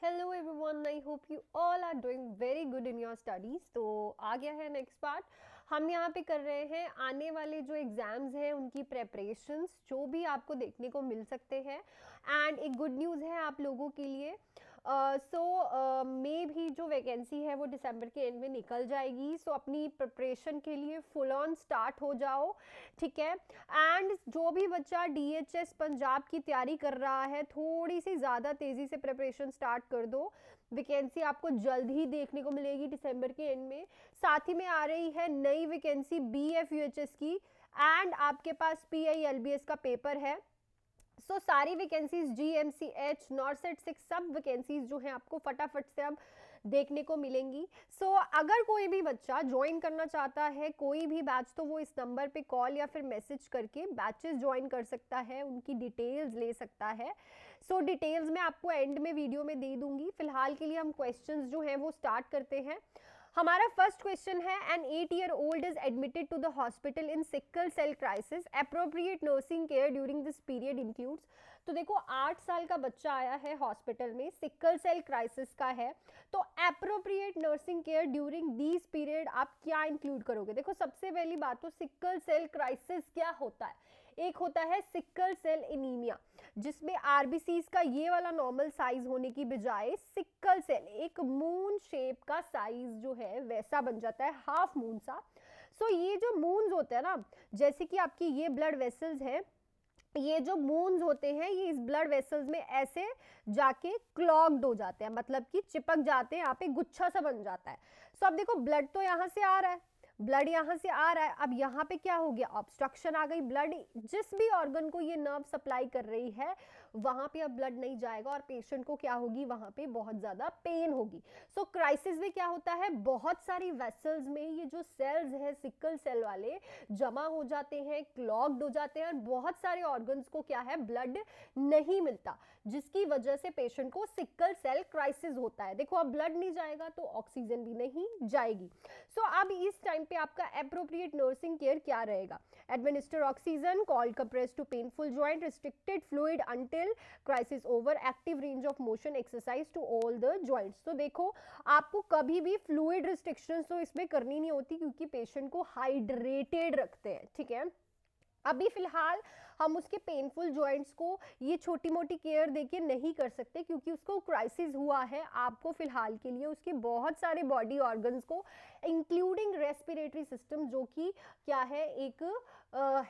Hello everyone, I hope you all are doing very good in your studies. तो आ गया है next part. हम यहाँ पे कर रहे हैं आने वाले जो एग्जाम्स हैं उनकी प्रेपरेशंस, जो भी आपको देखने को मिल सकते हैं। एंड एक गुड न्यूज़ है आप लोगों के लिए। मे भी जो वैकेंसी है वो दिसंबर के एंड में निकल जाएगी। सो अपनी प्रिपरेशन के लिए फुल ऑन स्टार्ट हो जाओ, ठीक है। एंड जो भी बच्चा डीएचएस पंजाब की तैयारी कर रहा है, थोड़ी सी ज़्यादा तेज़ी से प्रिपरेशन स्टार्ट कर दो। वैकेंसी आपको जल्द ही देखने को मिलेगी दिसंबर के एंड में। साथ ही में आ रही है नई वैकेंसी बीएफयूएचएस की, एंड आपके पास पीआईएलबीएस का पेपर है। सारी वैकेंसीज जीएमसीएच नॉर्सेट 6 सब वैकेंसीज जो हैं आपको फटाफट से अब देखने को मिलेंगी। अगर कोई भी बच्चा ज्वाइन करना चाहता है कोई भी बैच, तो वो इस नंबर पे कॉल या फिर मैसेज करके बैचेस ज्वाइन कर सकता है, उनकी डिटेल्स ले सकता है। डिटेल्स मैं आपको एंड में वीडियो में दे दूंगी। फिलहाल के लिए हम क्वेश्चंस जो हैं वो स्टार्ट करते हैं। हमारा फर्स्ट क्वेश्चन है, an 8-year-old is admitted to the hospital in sickle cell crisis, appropriate nursing care during this period includes. तो देखो 8 साल का बच्चा आया है हॉस्पिटल में, सिकल सेल क्राइसिस का है, तो appropriate nursing care during this period आप क्या इंक्लूड करोगे। देखो सबसे पहली बात तो सिकल सेल क्राइसिस क्या होता है। एक होता है सिकल सेल एनीमिया, जिसमें आरबीसीज का ये वाला नॉर्मल साइज होने की बजाय सिकल सेल एक मून शेप का साइज जो है वैसा बन जाता है, हाफ मून सा। ये जो मून्स होते हैं ना, जैसे कि आपकी ये ब्लड वेसल्स हैं, ये जो मून्स होते हैं ये इस ब्लड वेसल्स में ऐसे जाके क्लॉग्ड हो जाते हैं, मतलब कि चिपक जाते हैं, यहाँ पे गुच्छा सा बन जाता है। अब देखो ब्लड तो यहाँ से आ रहा है, ब्लड यहाँ से आ रहा है, अब यहाँ पे क्या हो गया, ऑब्स्ट्रक्शन आ गई। ब्लड जिस भी ऑर्गन को ये नर्व सप्लाई कर रही है वहां पे अब ब्लड नहीं जाएगा और पेशेंट को क्या होगी, वहां पे बहुत ज्यादा पेन होगी। क्राइसिस में क्या होता है, बहुत सारी वेसल्स में ये जो सेल्स है सिकल सेल वाले जमा हो जाते हैं, क्लॉग्ड हो जाते हैं, और बहुत सारे ऑर्गन्स को क्या है, ब्लड नहीं मिलता, जिसकी वजह से पेशेंट को सिकल सेल क्राइसिस होता है। देखो अब ब्लड नहीं जाएगा तो ऑक्सीजन भी नहीं जाएगी। अब इस टाइम पे आपका एप्रोप्रिएट नर्सिंग केयर क्या रहेगा, administer oxygen, cold compress to painful joint, restricted fluid until crisis over, active range of motion exercise to all the joints. तो देखो आपको कभी भी फ्लूइड रिस्ट्रिक्शंस तो इसमें करनी नहीं होती, क्योंकि पेशेंट को हाइड्रेटेड रखते हैं, ठीक है। अभी फिलहाल हम उसके पेनफुल जॉइंट्स को ये छोटी मोटी केयर देके नहीं कर सकते, क्योंकि उसको क्राइसिस हुआ है। आपको फिलहाल के लिए उसके बहुत सारे बॉडी ऑर्गन्स को इंक्लूडिंग रेस्पिरेटरी सिस्टम, जो कि क्या है, एक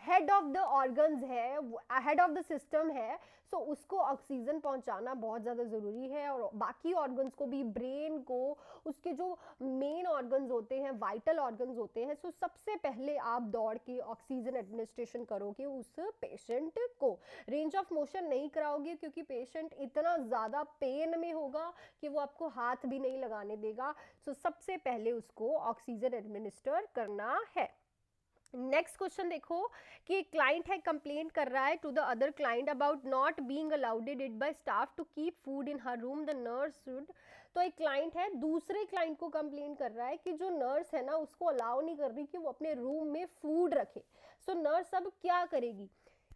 हेड ऑफ द ऑर्गन्स है, हेड ऑफ द सिस्टम है, उसको ऑक्सीजन पहुंचाना बहुत ज़्यादा ज़रूरी है। और बाकी ऑर्गन्स को भी, ब्रेन को, उसके जो मेन ऑर्गन्स होते हैं, वाइटल ऑर्गन्स होते हैं, सबसे पहले आप दौड़ के ऑक्सीजन एडमिनिस्ट्रेशन करोगे उस पेशेंट को। रेंज ऑफ मोशन नहीं कराओगे, क्योंकि पेशेंट इतना ज़्यादा पेन में होगा कि वो आपको हाथ भी नहीं लगाने देगा। सबसे पहले उसको ऑक्सीजन एडमिनिस्टर करना है। नेक्स्ट क्वेश्चन देखो कि क्लाइंट है कंप्लेंट कर रहा है to the other client about not being allowed it by staff to keep food in her room, the nurse should. तो एक क्लाइंट है दूसरे क्लाइंट को कंप्लेंट कर रहा है कि जो नर्स है ना उसको अलाउ नहीं कर रही कि वो अपने रूम में फूड रखे। नर्स अब क्या करेगी,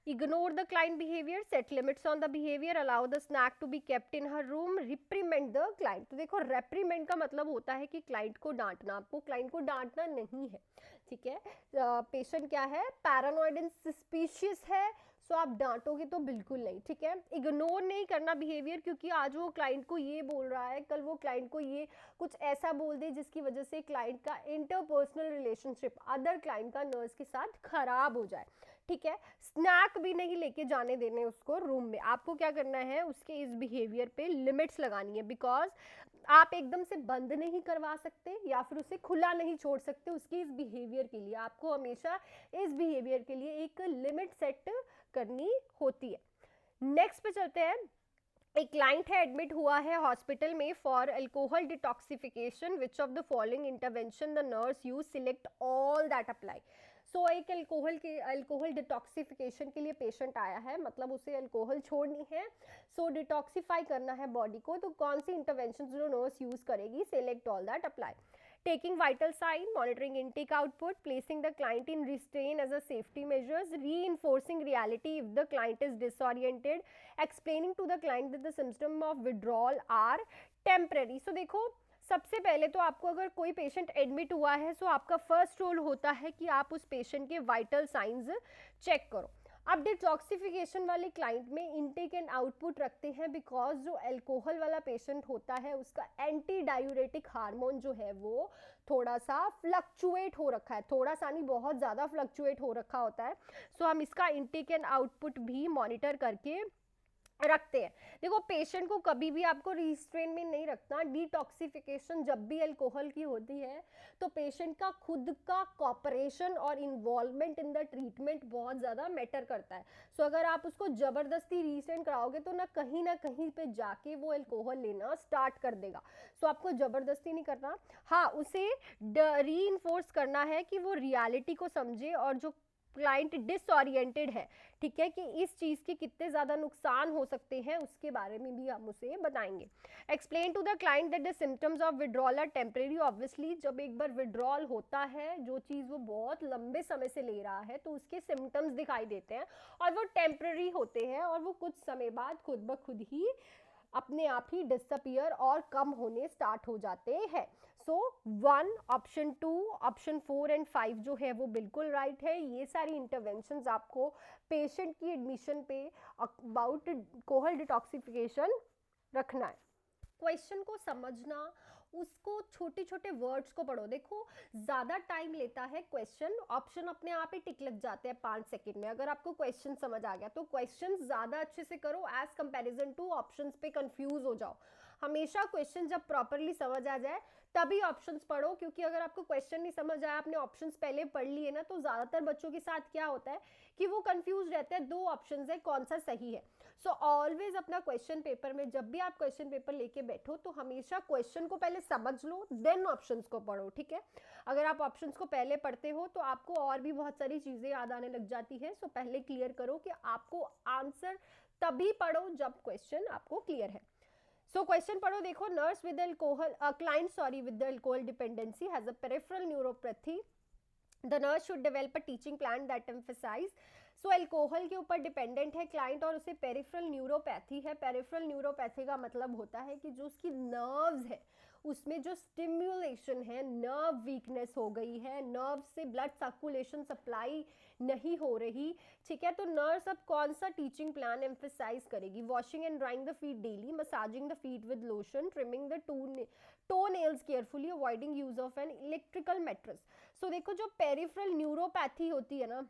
ignore the client behavior, set limits on the behavior, allow the snack to be kept in her room, reprimand the client। तो देखो reprimand का मतलब होता है कि क्लाइंट को डांटना, आपको क्लाइंट को डांटना नहीं है, ठीक है। पेशेंट क्या है, पैरानॉइड एंड सस्पिशियस है, आप डांटोगे तो बिल्कुल नहीं, ठीक है। इग्नोर नहीं करना बिहेवियर, क्योंकि आज वो क्लाइंट को ये बोल रहा है, कल वो क्लाइंट को ये कुछ ऐसा बोल दे जिसकी वजह से क्लाइंट का इंटरपर्सनल रिलेशनशिप अदर क्लाइंट का नर्स के साथ खराब हो जाए, ठीक है। स्नैक भी नहीं लेके जाने देने उसको रूम में। आपको क्या करना है, उसके इस बिहेवियर पे लिमिट्स लगानी है, बिकॉज आप एकदम से बंद नहीं करवा सकते या फिर उसे खुला नहीं छोड़ सकते उसके इस बिहेवियर के लिए। आपको हमेशा इस बिहेवियर के लिए एक लिमिट सेट करनी होती है। नेक्स्ट पे चलते हैं। एक क्लाइंट है एडमिट हुआ है हॉस्पिटल में for alcohol detoxification, which of the following intervention the nurse use, select all that apply. एक अल्कोहल डिटॉक्सिफिकेशन के लिए पेशेंट आया है, मतलब उसे अल्कोहल छोड़नी है, डिटॉक्सिफाई करना है बॉडी को, तो कौन सी इंटरवेंशन जो नर्स यूज करेगी, select all that apply. taking vital sign, monitoring intake output, placing the client in restraint as a safety measures, reinforcing reality if the client is disoriented, explaining to the client that the symptom of withdrawal are temporary. So देखो सबसे पहले तो आपको अगर कोई patient admit हुआ है सो आपका फर्स्ट रोल होता है कि आप उस पेशेंट के वाइटल साइंस चेक करो. अब डिटॉक्सिफिकेशन वाले क्लाइंट में इनटेक एंड आउटपुट रखते हैं बिकॉज जो अल्कोहल वाला पेशेंट होता है उसका एंटी डायूरेटिक हार्मोन जो है वो थोड़ा सा फ्लक्चुएट हो रखा है, थोड़ा सा नहीं बहुत ज़्यादा फ्लक्चुएट हो रखा होता है. सो हम इसका इनटेक एंड आउटपुट भी मॉनिटर करके रखते हैं. देखो पेशेंट को कभी भी आपको रिस्ट्रेन में नहीं रखना. डिटॉक्सिफिकेशन जब भी अल्कोहल की होती है तो पेशेंट का खुद का कॉपरेशन और इन्वॉल्वमेंट इन द ट्रीटमेंट बहुत ज़्यादा मैटर करता है. सो अगर आप उसको ज़बरदस्ती रिस्ट्रेन कराओगे तो ना कहीं पे जाके वो अल्कोहल लेना स्टार्ट कर देगा. सो आपको ज़बरदस्ती नहीं करना. हाँ, उसे री करना है कि वो रियलिटी को समझे और जो क्लाइंट डिसओरिएंटेड है, ठीक है, कि इस चीज़ के कितने ज़्यादा नुकसान हो सकते हैं उसके बारे में भी हम उसे बताएंगे. Explain to the client that the symptoms of withdrawal are temporary. Obviously जब एक बार विड्रॉल होता है, जो चीज़ वो बहुत लंबे समय से ले रहा है, तो उसके सिम्टम्स दिखाई देते हैं और वो टेम्परेरी होते हैं और वो कुछ समय बाद खुद ब खुद ही अपने आप ही डिसअपियर और कम होने स्टार्ट हो जाते हैं. सो 1, ऑप्शन 2, ऑप्शन 4 एंड 5 जो है वो बिल्कुल राइट है. ये सारी इंटरवेंशंस आपको पेशेंट की एडमिशन पे अबाउट अल्कोहल डिटॉक्सिफिकेशन रखना है. क्वेश्चन को समझना, उसको छोटे छोटे वर्ड्स को पढ़ो. देखो ज़्यादा टाइम लेता है क्वेश्चन, ऑप्शन अपने आप ही टिक लग जाते हैं 5 सेकंड में. अगर आपको क्वेश्चन समझ आ गया तो क्वेश्चन ज़्यादा अच्छे से करो एज कंपैरिजन टू ऑप्शंस पे कंफ्यूज हो जाओ. हमेशा क्वेश्चन जब प्रॉपरली समझ आ जाए तभी ऑप्शंस पढ़ो, क्योंकि अगर आपको क्वेश्चन नहीं समझ आया, आपने ऑप्शंस पहले पढ़ लिए ना, तो ज़्यादातर बच्चों के साथ क्या होता है कि वो कंफ्यूज रहते हैं 2 ऑप्शंस है कौन सा सही है. सो ऑलवेज अपना क्वेश्चन पेपर में जब भी आप क्वेश्चन पेपर लेके बैठो तो हमेशा क्वेश्चन को पहले समझ लो देन ऑप्शंस को पढ़ो. ठीक है, अगर आप ऑप्शंस को पहले पढ़ते हो तो आपको और भी बहुत सारी चीज़ें याद आने लग जाती है. सो पहले क्लियर करो कि आपको आंसर तभी पढ़ो जब क्वेश्चन आपको क्लियर है. सो क्वेश्चन पढ़ो. देखो, nurse with alcohol client with alcohol dependency has a peripheral neuropathy. The nurse should develop a teaching plan that emphasise. So alcohol के ऊपर डिपेंडेंट है क्लाइंट और उसे पेरिफेरल न्यूरोपैथी है. पेरिफेरल न्यूरोपैथी का मतलब होता है कि जो उसकी नर्व्स है उसमें जो स्टिम्युलेशन है, नर्व वीकनेस हो गई है, नर्व से ब्लड सर्कुलेशन सप्लाई नहीं हो रही. ठीक है, तो नर्स अब कौन सा टीचिंग प्लान एम्फसाइज करेगी? Washing and drying the feet daily, massaging the feet with lotion, trimming the toe nails carefully, avoiding use of an electrical mattress. So देखो जो पेरिफेरल न्यूरोपैथी होती है ना,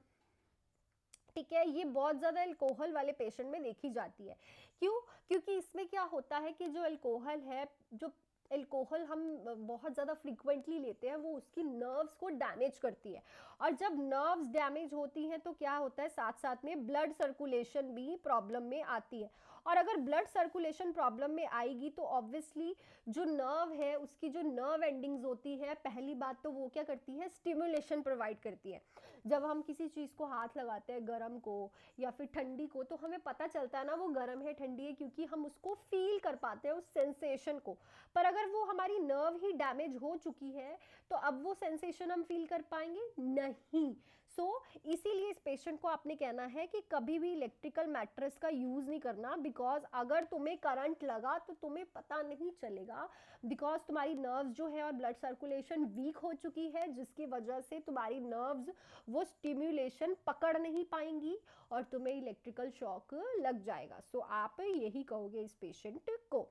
ठीक है, ये बहुत ज़्यादा अल्कोहल वाले पेशेंट में देखी जाती है. क्यों? क्योंकि इसमें क्या होता है कि जो अल्कोहल है, जो अल्कोहल हम बहुत ज़्यादा फ्रीक्वेंटली लेते हैं, वो उसकी नर्व्स को डैमेज करती है. और जब नर्व्स डैमेज होती हैं तो क्या होता है, साथ साथ में ब्लड सर्कुलेशन भी प्रॉब्लम में आती है. और अगर ब्लड सर्कुलेशन प्रॉब्लम में आएगी तो ऑब्वियसली जो नर्व है उसकी जो नर्व एंडिंग्स होती है, पहली बात तो वो क्या करती है, स्टिमुलेशन प्रोवाइड करती है. जब हम किसी चीज़ को हाथ लगाते हैं, गर्म को या फिर ठंडी को, तो हमें पता चलता है ना वो गर्म है ठंडी है, क्योंकि हम उसको फील कर पाते हैं, उस सेंसेशन को. पर अगर वो हमारी नर्व ही डैमेज हो चुकी है तो अब वो सेंसेशन हम फील कर पाएंगे नहीं. सो इसीलिए इस पेशेंट को आपने कहना है कि कभी भी इलेक्ट्रिकल मैट्रेस का यूज़ नहीं करना, बिकॉज अगर तुम्हें करंट लगा तो तुम्हें पता नहीं चलेगा, बिकॉज तुम्हारी नर्व्स जो है और ब्लड सर्कुलेशन वीक हो चुकी है, जिसकी वजह से तुम्हारी नर्व्स वो स्टिम्युलेशन पकड़ नहीं पाएंगी और तुम्हें इलेक्ट्रिकल शॉक लग जाएगा. सो आप यही कहोगे इस पेशेंट को.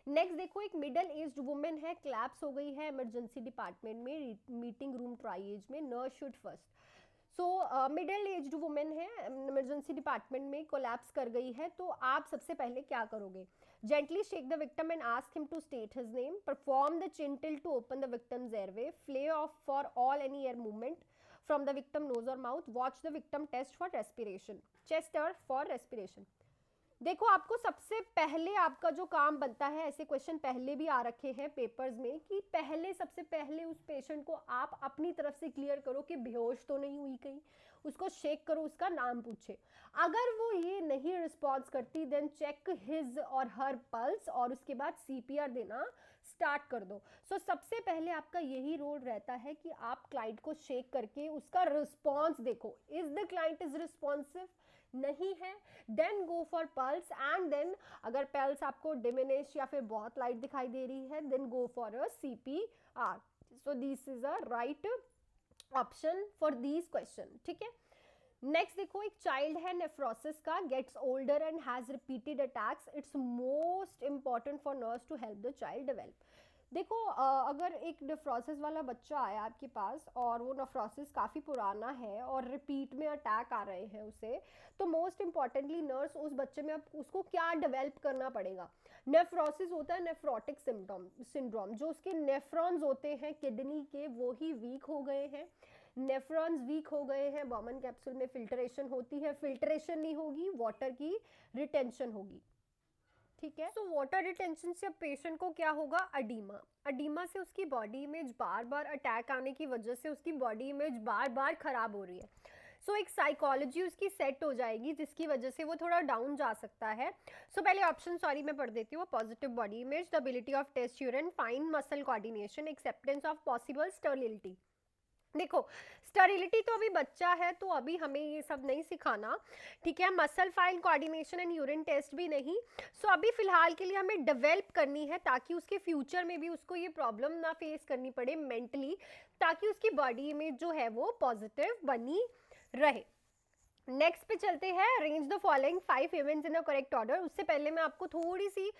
नेक्स्ट देखो, एक मिडल एज्ड वुमेन है, क्लैप्स हो गई है इमरजेंसी डिपार्टमेंट में, मीटिंग रूम ट्राइएज में. Nurse should first. So middle aged women है, इमरजेंसी डिपार्टमेंट में कोलैप्स कर गई है, तो आप सबसे पहले क्या करोगे? Gently shake the victim and ask him to state his name, perform the chin tilt to open the victim's airway, feel of for all any air movement from the victim nose or mouth, watch the victim test for respiration, chest or for respiration. देखो आपको सबसे पहले आपका जो काम बनता है, ऐसे क्वेश्चन पहले भी आ रखे हैं पेपर्स में, कि पहले सबसे पहले उस पेशेंट को आप अपनी तरफ से क्लियर करो कि बेहोश तो नहीं हुई कहीं, उसको शेक करो, उसका नाम पूछे। अगर वो ये नहीं रिस्पॉन्स करती देन चेक हिज और हर पल्स और उसके बाद सीपीआर देना स्टार्ट कर दो। सो सबसे पहले आपका यही रोल रहता है कि आप क्लाइंट को शेक करके उसका रिस्पॉन्स देखो, is the client is responsive, नहीं है then go for pulse, and then अगर पल्स आपको डिमिनिश या फिर बहुत लाइट दिखाई दे रही है then go for a CPR. So this is a right option for these question, ठीक है। नेक्स्ट देखो, एक चाइल्ड है नेफ्रोसिस का, gets older and has repeated attacks, it's most important for nurse to help the child develop. देखो अगर एक nephrosis वाला बच्चा आया आपके पास और वो नेफ्रोसिस काफ़ी पुराना है और रिपीट में अटैक आ रहे हैं उसे, तो मोस्ट इंपॉर्टेंटली नर्स उस बच्चे में अब उसको क्या डेवलप करना पड़ेगा। नेफ्रोसिस होता है नेफ्रोटिक सिंड्रोम, जो उसके नेफ्रॉन्स होते हैं किडनी के वो ही वीक हो गए हैं। नेफ्रॉन्स वीक हो गए हैं, बॉमन कैप्सूल में फिल्ट्रेशन होती है, फिल्ट्रेशन नहीं होगी, वाटर की रिटेंशन होगी, ठीक है। तो वाटर रिटेंशन से अब पेशेंट को क्या होगा, अडीमा। अडीमा से उसकी बॉडी इमेज बार बार अटैक आने की वजह से उसकी बॉडी इमेज बार बार खराब हो रही है। सो एक साइकोलॉजी उसकी सेट हो जाएगी जिसकी वजह से वो थोड़ा डाउन जा सकता है। सो पहले ऑप्शन सॉरी मैं पढ़ देती हूँ। Positive body image, the ability of test urine, fine muscle coordination, acceptance of possible sterility. देखो स्टरिलिटी तो अभी बच्चा है तो अभी हमें ये सब नहीं सिखाना, ठीक है। Muscle fine coordination and urine test भी नहीं। सो अभी फिलहाल के लिए हमें डेवलप करनी है ताकि उसके फ्यूचर में भी उसको ये प्रॉब्लम ना फेस करनी पड़े मेंटली, ताकि उसकी बॉडी इमेज जो है वो पॉजिटिव बनी रहे। नेक्स्ट पे चलते हैं, arrange the following 5 events in a correct order. उससे पहले मैं आपको थोड़ी सी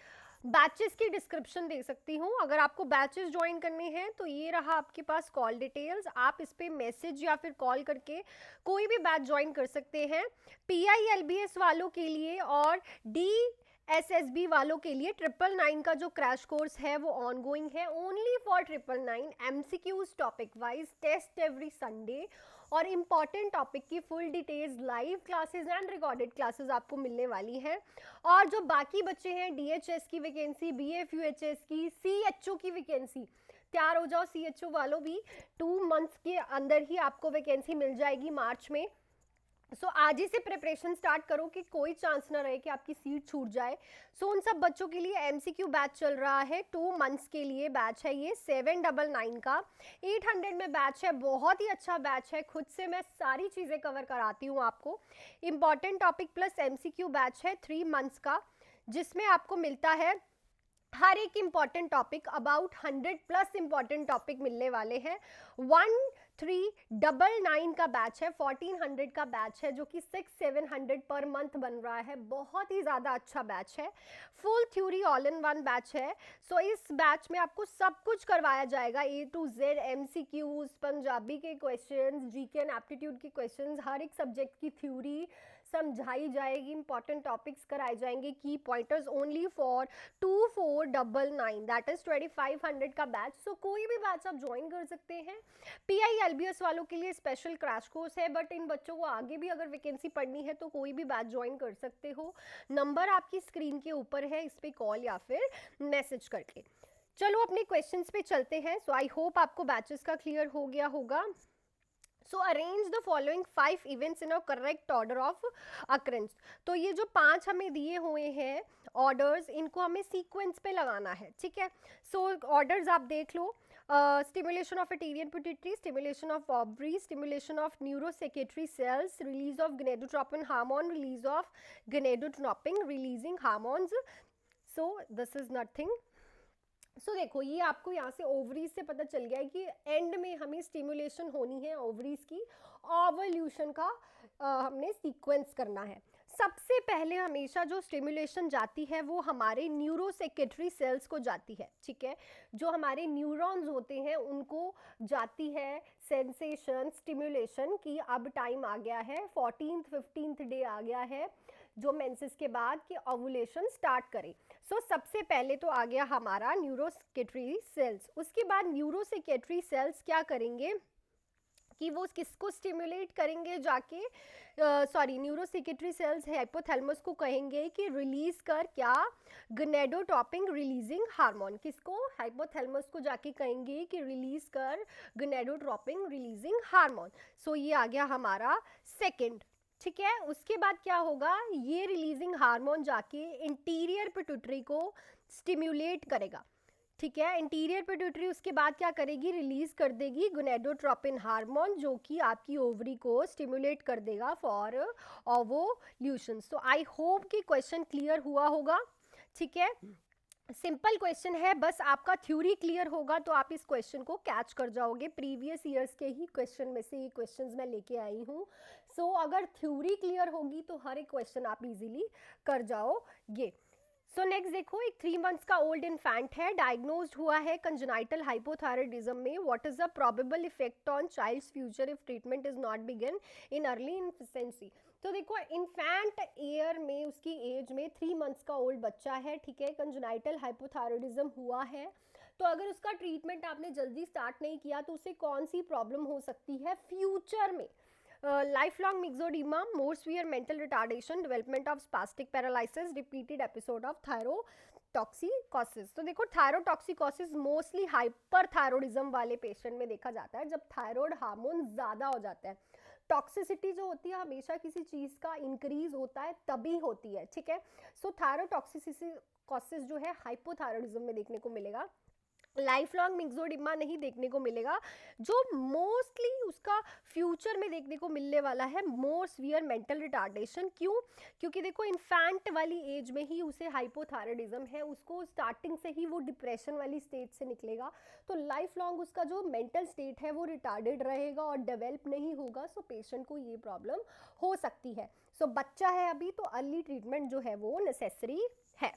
बैचेस की डिस्क्रिप्शन दे सकती हूँ। अगर आपको बैचेस ज्वाइन करने हैं तो ये रहा आपके पास कॉल डिटेल्स, आप इस पे मैसेज या फिर कॉल करके कोई भी बैच ज्वाइन कर सकते हैं। PILBS वालों के लिए और DSSB वालों के लिए 999 का जो क्रैश कोर्स है वो ऑनगोइंग है, only for 999। MCQs topic wise, test every Sunday और इम्पॉर्टेंट टॉपिक की full details, live classes and recorded classes आपको मिलने वाली हैं। और जो बाकी बच्चे हैं, DHS की वैकेंसी, BFUHS की, CHO की वैकेंसी, तैयार हो जाओ CHO वालों भी, 2 मंथ्स के अंदर ही आपको वैकेंसी मिल जाएगी मार्च में। सो आज ही से प्रिपरेशन स्टार्ट करो कि कोई चांस ना रहे कि आपकी सीट छूट जाए। सो उन सब बच्चों के लिए MCQ बैच चल रहा है, 2 मंथ्स के लिए बैच है ये, 799 का, 800 में बैच है, बहुत ही अच्छा बैच है। खुद से मैं सारी चीज़ें कवर कराती हूँ आपको। Important topic plus MCQ batch है 3 मंथ्स का, जिसमें आपको मिलता है हर एक important topic, about 100+ important topic मिलने वाले हैं। 1399 का बैच है, 1400 का बैच है, जो कि 600-700 पर मंथ बन रहा है। बहुत ही ज़्यादा अच्छा बैच है, full theory all in one batch है। सो इस बैच में आपको सब कुछ करवाया जाएगा, A to Z, MCQs, Punjabi के क्वेश्चंस, GK एंड एप्टीट्यूड के क्वेश्चंस, हर एक सब्जेक्ट की थ्योरी समझाई जाएगी, इंपॉर्टेंट टॉपिक्स कराए जाएंगे, की pointers, only for 2499, that is 2500 का बैच। सो कोई भी बैच आप ज्वाइन कर सकते हैं। PILBS वालों के लिए स्पेशल क्रैश कोर्स है, बट इन बच्चों को आगे भी अगर वैकेंसी पढ़नी है तो कोई भी बैच ज्वाइन कर सकते हो। नंबर आपकी स्क्रीन के ऊपर है, इस पे कॉल या फिर मैसेज करके। चलो अपने क्वेश्चंस पे चलते हैं। सो आई होप आपको बैचेस का क्लियर हो गया होगा। सो arrange the following 5 events in a correct order of occurrence. तो ये जो 5 हमें दिए हुए हैं ऑर्डर्स, इनको हमें सीक्वेंस पे लगाना है, ठीक है। सो ऑर्डर्स आप देख लो, स्टिमुलेशन ऑफ एटेरियन pituitary, stimulation of ovary, stimulation of neurosecretory cells, release of gonadotropin hormone, release of gonadotropin releasing hormones. So this is nothing. So देखो ये आपको यहाँ से ओवरीज से पता चल गया है कि एंड में हमें स्टिमुलेशन होनी है ओवरीज की, ओवल्यूशन का हमने सीक्वेंस करना है। सबसे पहले हमेशा जो स्टिमुलेशन जाती है वो हमारे न्यूरोसेक्रेटरी सेल्स को जाती है, ठीक है। जो हमारे न्यूरॉन्स होते हैं उनको जाती है सेंसेशन स्टिमुलेशन की। अब टाइम आ गया है 14th 15th डे आ गया है जो मेंसेस के बाद कि ओवुलेशन स्टार्ट करें। सो सबसे पहले तो आ गया हमारा न्यूरोसेक्रेटरी सेल्स। उसके बाद न्यूरोसेक्रेटरी सेल्स क्या करेंगे, कि वो किसको स्टिमुलेट करेंगे जाके, सॉरी न्यूरोसिकेटरी सेल्स हाइपोथैलेमस को कहेंगे कि रिलीज कर क्या, गनेडोट्रोपिन रिलीजिंग हार्मोन, किसको, हाइपोथैलेमस को जाके कहेंगे कि रिलीज कर गनेडोट्रोपिन रिलीजिंग हार्मोन। सो ये आ गया हमारा सेकंड। ठीक है, उसके बाद क्या होगा, ये रिलीजिंग हार्मोन जाके इंटीरियर पिट्यूटरी को स्टिम्युलेट करेगा। ठीक है, इंटीरियर पिट्यूटरी उसके बाद क्या करेगी, रिलीज कर देगी गोनेडोट्रोपिन हार्मोन, जो कि आपकी ओवरी को स्टिमुलेट कर देगा for ovulation. So I hope कि क्वेश्चन क्लियर हुआ होगा। ठीक है, सिंपल क्वेश्चन है, बस आपका थ्योरी क्लियर होगा तो आप इस क्वेश्चन को कैच कर जाओगे। प्रीवियस ईयर्स के ही क्वेश्चन में से ये क्वेश्चंस मैं लेके आई हूँ। सो अगर थ्योरी क्लियर होगी तो हर एक क्वेश्चन आप इजीली कर जाओगे। सो नेक्स्ट देखो, एक 3 मंथ्स का ओल्ड इन्फेंट है, डायग्नोज्ड हुआ है कंजेनाइटल हाइपोथायराइडिज्म में। What is the probable effect on child's future if treatment is not begin in early infancy. तो देखो, इन्फेंट ईयर में, उसकी एज में 3 मंथ्स का ओल्ड बच्चा है, ठीक है, कंजेनाइटल हाइपोथायराइडिज्म हुआ है, तो अगर उसका ट्रीटमेंट आपने जल्दी स्टार्ट नहीं किया तो उसे कौन सी प्रॉब्लम हो सकती है फ्यूचर में। Lifelong myxedema, more severe mental retardation, development of spastic paralysis, repeated episode of thyrotoxicosis। तो देखो, थायरोटॉक्सिकोसिस मोस्टली हाइपरथायरॉयडिज्म वाले पेशेंट में देखा जाता है, जब थायराइड हार्मोन ज़्यादा हो जाता है। टॉक्सिसिटी जो होती है हमेशा किसी चीज़ का इंक्रीज होता है तभी होती है। ठीक है, सो थायरोटॉक्सिकोसिस जो है हाइपोथायरॉयडिज्म में देखने को मिलेगा, लाइफ लॉन्ग मिक्सोडिमा नहीं देखने को मिलेगा। जो मोस्टली उसका फ्यूचर में देखने को मिलने वाला है, मोर सीवियर मेंटल रिटार्डेशन। क्यों? क्योंकि देखो, इन्फेंट वाली एज में ही उसे हाइपोथायराइडिज्म है, उसको स्टार्टिंग से ही वो डिप्रेशन वाली स्टेट से निकलेगा, तो लाइफ लॉन्ग उसका जो मेंटल स्टेट है वो रिटार्डेड रहेगा और डेवलप नहीं होगा। सो पेशेंट को ये प्रॉब्लम हो सकती है। सो बच्चा है अभी, तो अर्ली ट्रीटमेंट जो है वो नेसेसरी है।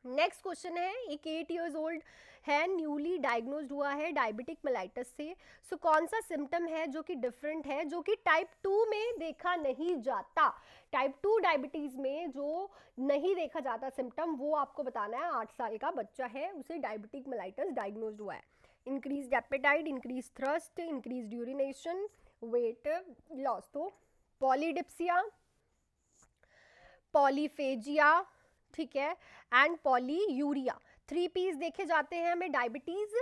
नेक्स्ट क्वेश्चन है, एक 8 इयर्स ओल्ड है, न्यूली डायग्नोज्ड हुआ है डायबिटिक मेलाइटिस से। सो कौन सा सिम्टम है जो कि डिफरेंट है, जो कि टाइप 2 में देखा नहीं जाता। टाइप 2 डायबिटीज में जो नहीं देखा जाता सिम्टम वो आपको बताना है। 8 साल का बच्चा है, उसे डायबिटिक मेलाइटिस डायग्नोज्ड हुआ है। Increase appetite, increase thirst, increase urination, weight loss. तो पॉलीडिप्सिया, पॉलीफेजिया, ठीक है, एंड पॉलीयूरिया, 3 P's देखे जाते हैं हमें डायबिटीज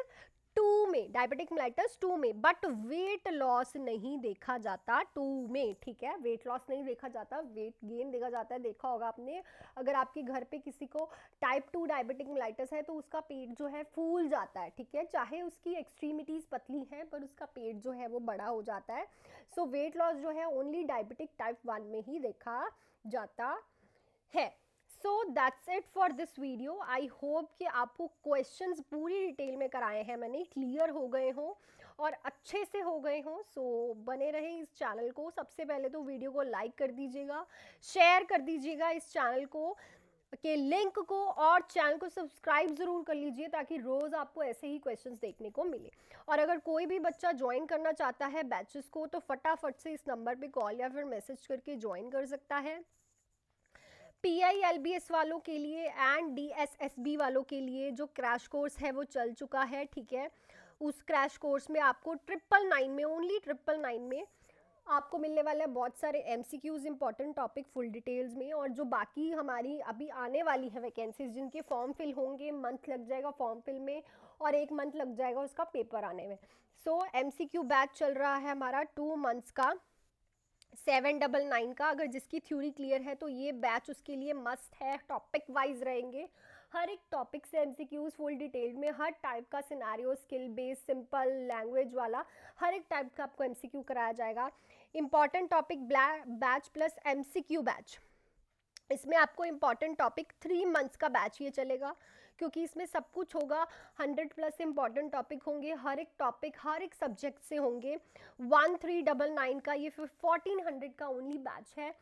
2 में, डायबिटिक मेलाइटिस 2 में, बट वेट लॉस नहीं देखा जाता 2 में। ठीक है, वेट लॉस नहीं देखा जाता, वेट गेन देखा जाता है। देखा होगा आपने, अगर आपके घर पे किसी को टाइप 2 डायबिटिक मेलाइटिस है तो उसका पेट जो है फूल जाता है। ठीक है, चाहे उसकी एक्सट्रीमिटीज पतली है पर उसका पेट जो है वो बड़ा हो जाता है। सो वेट लॉस जो है ओनली डायबिटिक टाइप 1 में ही देखा जाता है। सो that's it for this video. I hope कि आपको क्वेश्चंस पूरी डिटेल में कराए हैं मैंने, क्लियर हो गए हों और अच्छे से हो गए हों। सो बने रहें इस चैनल को। सबसे पहले तो वीडियो को लाइक कर दीजिएगा, शेयर कर दीजिएगा इस चैनल को के लिंक को, और चैनल को सब्सक्राइब ज़रूर कर लीजिए ताकि रोज़ आपको ऐसे ही क्वेश्चंस देखने को मिले। और अगर कोई भी बच्चा ज्वाइन करना चाहता है बैचेस को तो फटाफट से इस नंबर पे कॉल या फिर मैसेज करके ज्वाइन कर सकता है। PILBS वालों के लिए एंड DSSB वालों के लिए जो क्रैश कोर्स है वो चल चुका है। ठीक है, उस क्रैश कोर्स में आपको 999 में, ओनली 999 में आपको मिलने वाला है बहुत सारे MCQs, important topic full details में, और जो बाकी हमारी अभी आने वाली है वैकेंसीज जिनके फॉर्म फिल होंगे, मंथ लग जाएगा फॉर्म फिल में और 1 मंथ लग जाएगा उसका पेपर आने में। सो MCQ बैच चल रहा है हमारा 2 मंथ्स का 799 का। अगर जिसकी थ्योरी क्लियर है तो ये बैच उसके लिए मस्ट है। टॉपिक वाइज रहेंगे, हर एक टॉपिक से MCQs फुल डिटेल में, हर टाइप का scenario, skill based, simple, language वाला, हर एक टाइप का आपको MCQ कराया जाएगा। Important topic batch plus MCQ batch, इसमें आपको इंपॉर्टेंट टॉपिक 3 मंथ्स का बैच ये चलेगा, क्योंकि इसमें सब कुछ होगा। 100+ इंपॉर्टेंट टॉपिक होंगे, हर एक टॉपिक हर एक सब्जेक्ट से होंगे। 1399 का ये 1400 का ओनली बैच है।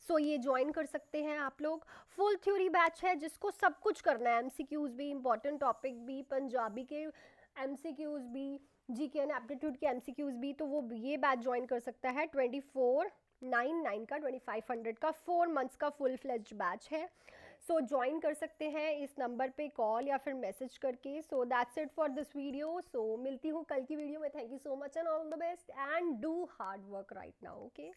सो ये ज्वाइन कर सकते हैं आप लोग। फुल थ्योरी बैच है जिसको सब कुछ करना है, MCQs भी, इंपॉर्टेंट टॉपिक भी, पंजाबी के MCQs भी, GK एंड एप्टीट्यूड के MCQs भी, तो वो ये बैच ज्वाइन कर सकता है। 2499 का, 2500 का 4 मंथ्स का फुल फ्लेज्ड बैच है। सो ज्वाइन कर सकते हैं इस नंबर पे कॉल या फिर मैसेज करके। So that's it for this video. So मिलती हूँ कल की वीडियो में। Thank you so much and all the best and do hard work right now. Okay.